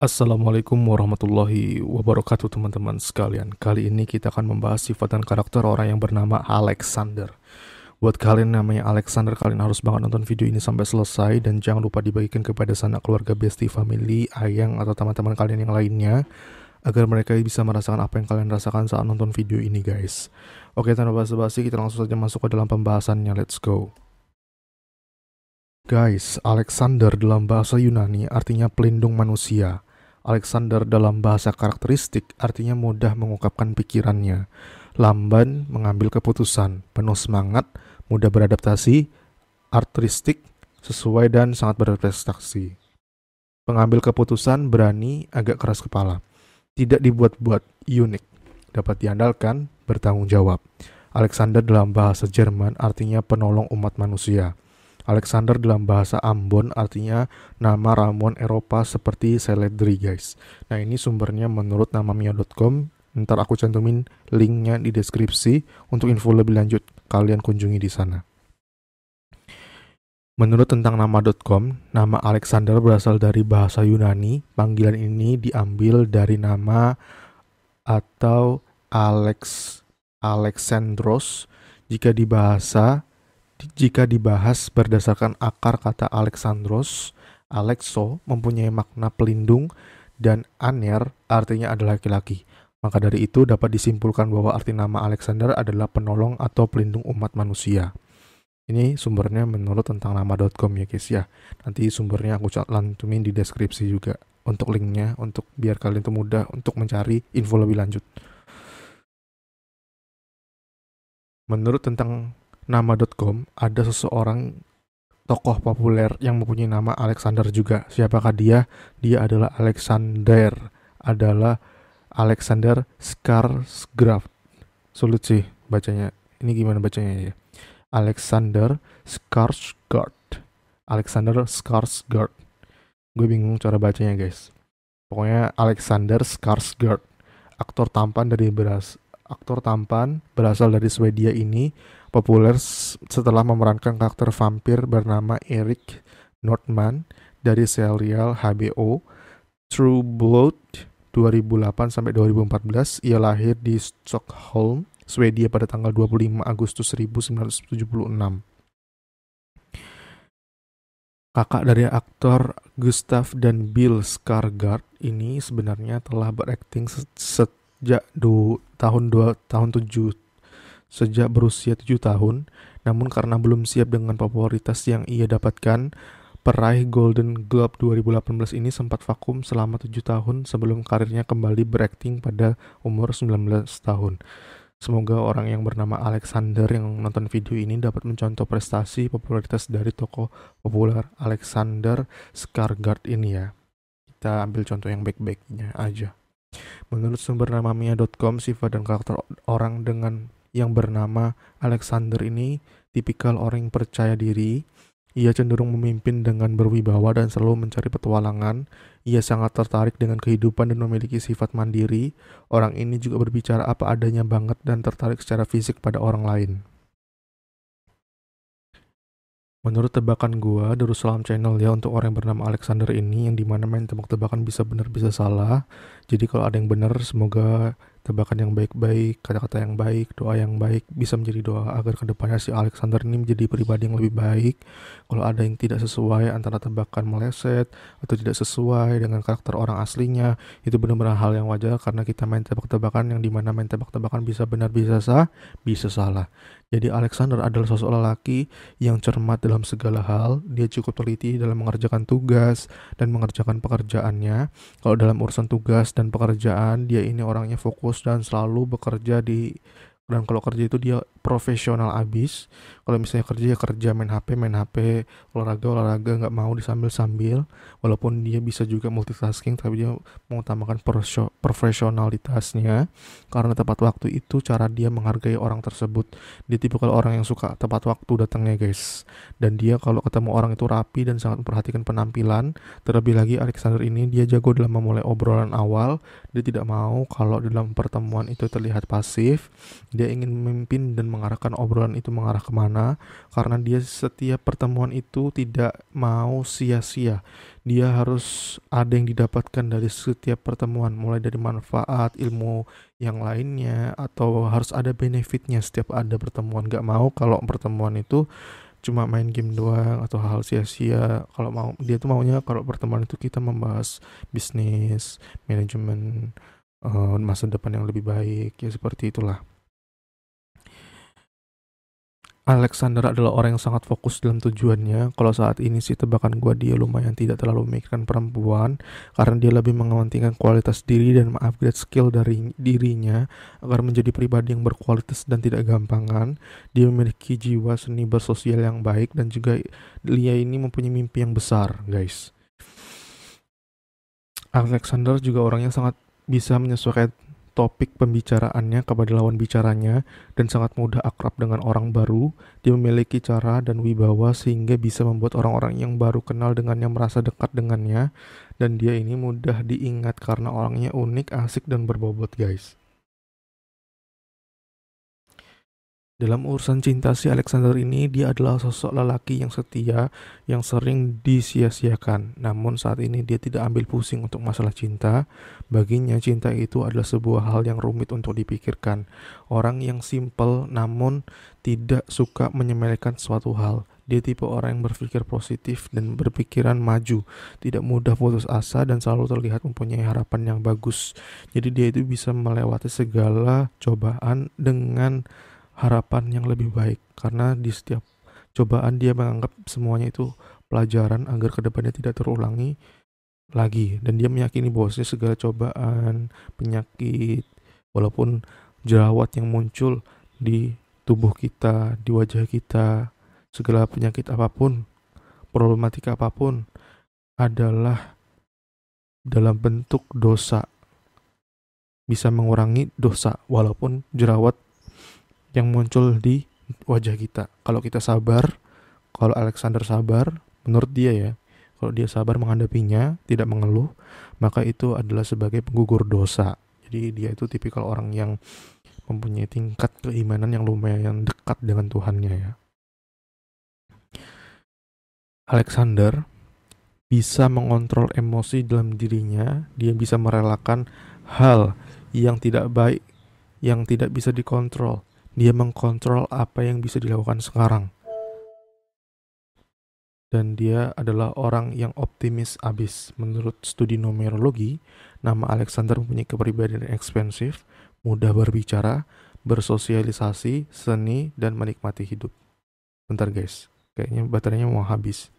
Assalamualaikum warahmatullahi wabarakatuh teman-teman sekalian. Kali ini kita akan membahas sifat dan karakter orang yang bernama Alexander. Buat kalian namanya Alexander, kalian harus banget nonton video ini sampai selesai. Dan jangan lupa dibagikan kepada sanak keluarga, bestie, family, ayang, atau teman-teman kalian yang lainnya, agar mereka bisa merasakan apa yang kalian rasakan saat nonton video ini guys. Oke, tanpa basa-basi kita langsung saja masuk ke dalam pembahasannya, let's go. Guys, Alexander dalam bahasa Yunani artinya pelindung manusia. Alexander dalam bahasa karakteristik artinya mudah mengungkapkan pikirannya, lamban mengambil keputusan, penuh semangat, mudah beradaptasi, artistik, sesuai dan sangat berprestasi. Pengambil keputusan berani, agak keras kepala. Tidak dibuat-buat, unik, dapat diandalkan, bertanggung jawab. Alexander dalam bahasa Jerman artinya penolong umat manusia. Alexander dalam bahasa Ambon artinya nama ramuan Eropa seperti seledri guys. Nah ini sumbernya menurut namamia.com. Ntar aku cantumin linknya di deskripsi untuk info lebih lanjut. Kalian kunjungi di sana. Menurut tentang nama.com, nama Alexander berasal dari bahasa Yunani. Panggilan ini diambil dari nama atau Alexandros jika dibahas berdasarkan akar kata Alexandros. Alexo mempunyai makna pelindung dan aner artinya adalah laki-laki. Maka dari itu dapat disimpulkan bahwa arti nama Alexander adalah penolong atau pelindung umat manusia. Ini sumbernya menurut tentang nama.com ya guys ya. Nanti sumbernya aku cantumin di deskripsi juga untuk linknya, untuk biar kalian tuh mudah untuk mencari info lebih lanjut. Menurut tentang nama.com, ada seseorang tokoh populer yang mempunyai nama Alexander juga. Siapakah dia? Dia adalah Alexander Skarsgård. Sulit sih bacanya. Ini gimana bacanya ya? Alexander Skarsgård. Alexander Skarsgård. Gue bingung cara bacanya guys. Pokoknya Alexander Skarsgård. Aktor tampan berasal dari Swedia ini populer setelah memerankan karakter vampir bernama Erik Nordman dari serial HBO True Blood 2008 sampai 2014. Ia lahir di Stockholm, Swedia pada tanggal 25 Agustus 1976. Kakak dari aktor Gustav dan Bill Skarsgård ini sebenarnya telah berakting sejak sejak berusia 7 tahun, namun karena belum siap dengan popularitas yang ia dapatkan, peraih Golden Globe 2018 ini sempat vakum selama 7 tahun sebelum karirnya kembali berakting pada umur 19 tahun. Semoga orang yang bernama Alexander yang nonton video ini dapat mencontoh prestasi popularitas dari tokoh populer Alexander Skarsgård ini ya. Kita ambil contoh yang baik-baiknya aja. Menurut sumber namamia.com, sifat dan karakter orang dengan yang bernama Alexander ini tipikal orang yang percaya diri. Ia cenderung memimpin dengan berwibawa dan selalu mencari petualangan. Ia sangat tertarik dengan kehidupan dan memiliki sifat mandiri. Orang ini juga berbicara apa adanya banget dan tertarik secara fisik pada orang lain. Menurut tebakan gua, Darussalam Channel ya, untuk orang yang bernama Alexander ini, yang dimana main tebak-tebakan bisa benar bisa salah. Jadi kalau ada yang benar, semoga tebakan yang baik-baik, kata-kata yang baik, doa yang baik bisa menjadi doa agar kedepannya si Alexander ini menjadi pribadi yang lebih baik. Kalau ada yang tidak sesuai antara tebakan meleset atau tidak sesuai dengan karakter orang aslinya, itu benar-benar hal yang wajar karena kita main tebak-tebakan yang dimana main tebak-tebakan bisa benar bisa bisa salah. Jadi Alexander adalah sosok lelaki yang cermat dalam segala hal. Dia cukup teliti dalam mengerjakan tugas dan mengerjakan pekerjaannya. Kalau dalam urusan tugas dan pekerjaan, dia ini orangnya fokus dan selalu bekerja dan kalau kerja itu dia profesional abis. Kalau misalnya kerja ya kerja, main HP, olahraga nggak mau disambil-sambil. Walaupun dia bisa juga multitasking, tapi dia mengutamakan profesionalitasnya. Karena tepat waktu itu cara dia menghargai orang tersebut. Dia tipikal orang yang suka tepat waktu datangnya guys. Dan dia kalau ketemu orang itu rapi dan sangat memperhatikan penampilan. Terlebih lagi Alexander ini dia jago dalam memulai obrolan awal. Dia tidak mau kalau dalam pertemuan itu terlihat pasif. Dia ingin memimpin dan mengarahkan obrolan itu mengarah kemana, karena dia setiap pertemuan itu tidak mau sia-sia. Dia harus ada yang didapatkan dari setiap pertemuan, mulai dari manfaat, ilmu yang lainnya, atau harus ada benefitnya setiap ada pertemuan. Gak mau kalau pertemuan itu cuma main game doang atau hal sia-sia. Kalau mau, dia tuh maunya kalau pertemuan itu kita membahas bisnis, manajemen, masa depan yang lebih baik, ya seperti itulah. Alexander adalah orang yang sangat fokus dalam tujuannya. Kalau saat ini sih tebakan gue, dia lumayan tidak terlalu memikirkan perempuan, karena dia lebih mementingkan kualitas diri dan mengupgrade skill dari dirinya agar menjadi pribadi yang berkualitas dan tidak gampangan. Dia memiliki jiwa seni bersosial yang baik, dan juga dia ini mempunyai mimpi yang besar, guys. Alexander juga orang yang sangat bisa menyesuaikan topik pembicaraannya kepada lawan bicaranya, dan sangat mudah akrab dengan orang baru. Dia memiliki cara dan wibawa sehingga bisa membuat orang-orang yang baru kenal dengannya merasa dekat dengannya, dan dia ini mudah diingat karena orangnya unik, asik, dan berbobot, guys. Dalam urusan cinta si Alexander ini, dia adalah sosok lelaki yang setia, yang sering disia-siakan. Namun saat ini dia tidak ambil pusing untuk masalah cinta. Baginya cinta itu adalah sebuah hal yang rumit untuk dipikirkan. Orang yang simple namun tidak suka menyepelekan suatu hal. Dia tipe orang yang berpikir positif dan berpikiran maju, tidak mudah putus asa, dan selalu terlihat mempunyai harapan yang bagus. Jadi dia itu bisa melewati segala cobaan dengan harapan yang lebih baik, karena di setiap cobaan dia menganggap semuanya itu pelajaran agar kedepannya tidak terulangi lagi, dan dia meyakini bahwasanya segala cobaan, penyakit, walaupun jerawat yang muncul di tubuh kita, di wajah kita, segala penyakit apapun, problematika apapun adalah dalam bentuk dosa, bisa mengurangi dosa walaupun jerawat yang muncul di wajah kita. Kalau kita sabar, kalau Alexander sabar, menurut dia ya, kalau dia sabar menghadapinya, tidak mengeluh, maka itu adalah sebagai penggugur dosa. Jadi dia itu tipikal orang yang mempunyai tingkat keimanan yang lumayan dekat dengan Tuhannya ya. Alexander bisa mengontrol emosi dalam dirinya, dia bisa merelakan hal yang tidak baik, yang tidak bisa dikontrol. Dia mengkontrol apa yang bisa dilakukan sekarang. Dan dia adalah orang yang optimis abis. Menurut studi numerologi, nama Alexander mempunyai kepribadian yang ekspansif, mudah berbicara, bersosialisasi, seni, dan menikmati hidup. Bentar guys, kayaknya baterainya mau habis.